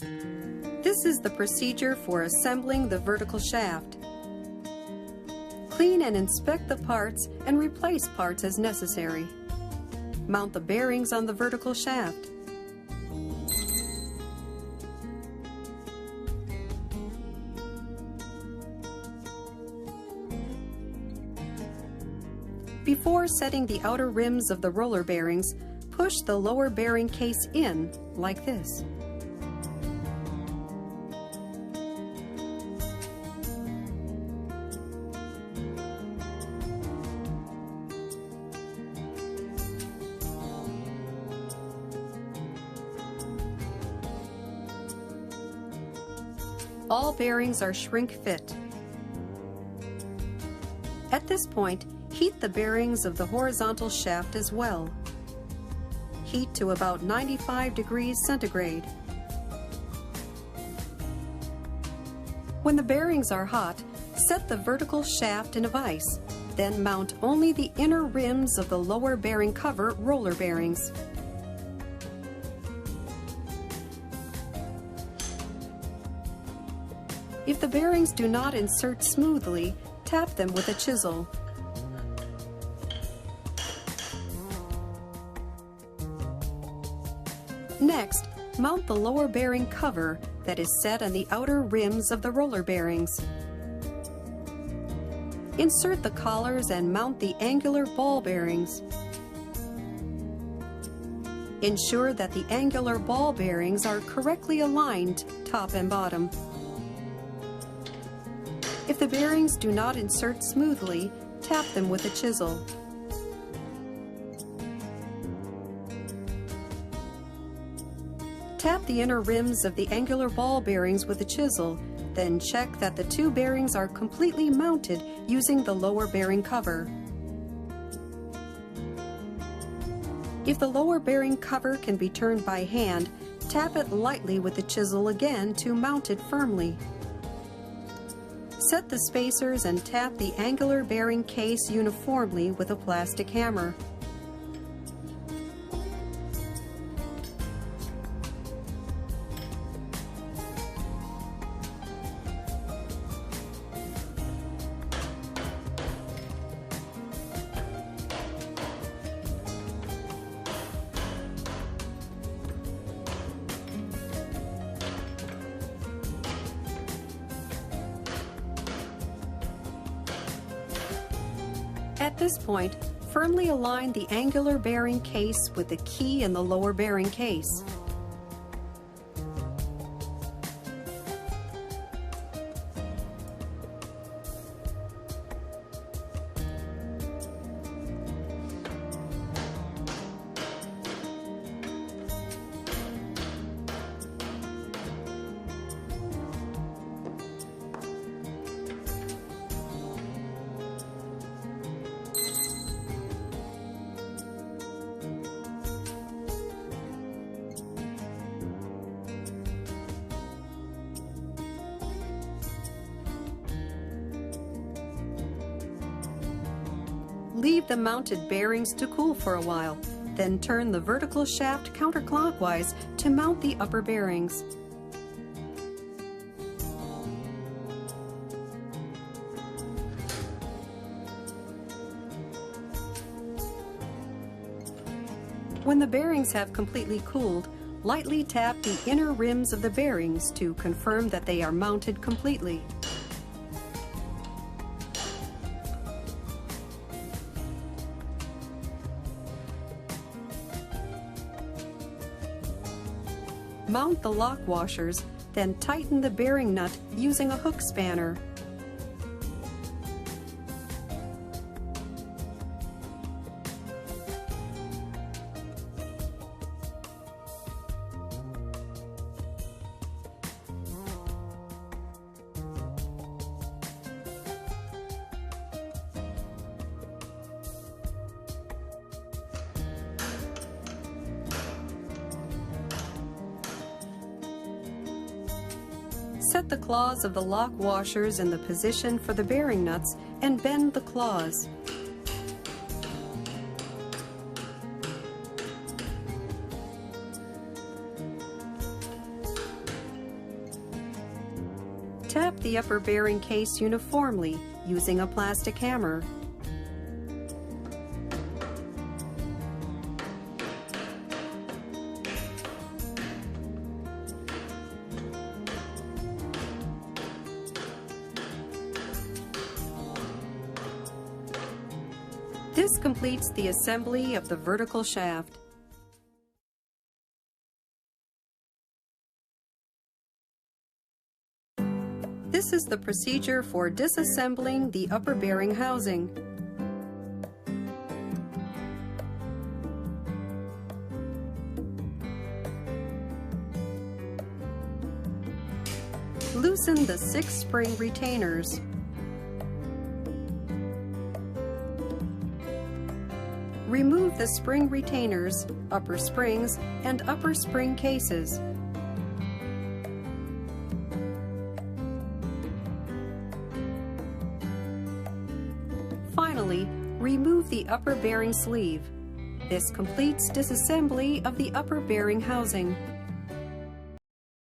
This is the procedure for assembling the vertical shaft. Clean and inspect the parts and replace parts as necessary. Mount the bearings on the vertical shaft. Before setting the outer rims of the roller bearings, push the lower bearing case in like this. All bearings are shrink fit. At this point, heat the bearings of the horizontal shaft as well. Heat to about 95 degrees centigrade. When the bearings are hot, set the vertical shaft in a vise. Then mount only the inner rims of the lower bearing cover roller bearings. If the bearings do not insert smoothly, tap them with a chisel. Next, mount the lower bearing cover that is set on the outer rims of the roller bearings. Insert the collars and mount the angular ball bearings. Ensure that the angular ball bearings are correctly aligned top and bottom. If the bearings do not insert smoothly, tap them with a chisel. Tap the inner rims of the angular ball bearings with a chisel, then check that the two bearings are completely mounted using the lower bearing cover. If the lower bearing cover can be turned by hand, tap it lightly with the chisel again to mount it firmly. Set the spacers and tap the angular bearing case uniformly with a plastic hammer. At this point, firmly align the angular bearing case with the key in the lower bearing case. Leave the mounted bearings to cool for a while, then turn the vertical shaft counterclockwise to mount the upper bearings. When the bearings have completely cooled, lightly tap the inner rims of the bearings to confirm that they are mounted completely. Mount the lock washers, then tighten the bearing nut using a hook spanner. Set the claws of the lock washers in the position for the bearing nuts and bend the claws. Tap the upper bearing case uniformly using a plastic hammer. This completes the assembly of the vertical shaft. This is the procedure for disassembling the upper bearing housing. Loosen the 6 spring retainers. Remove the spring retainers, upper springs, and upper spring cases. Finally, remove the upper bearing sleeve. This completes disassembly of the upper bearing housing.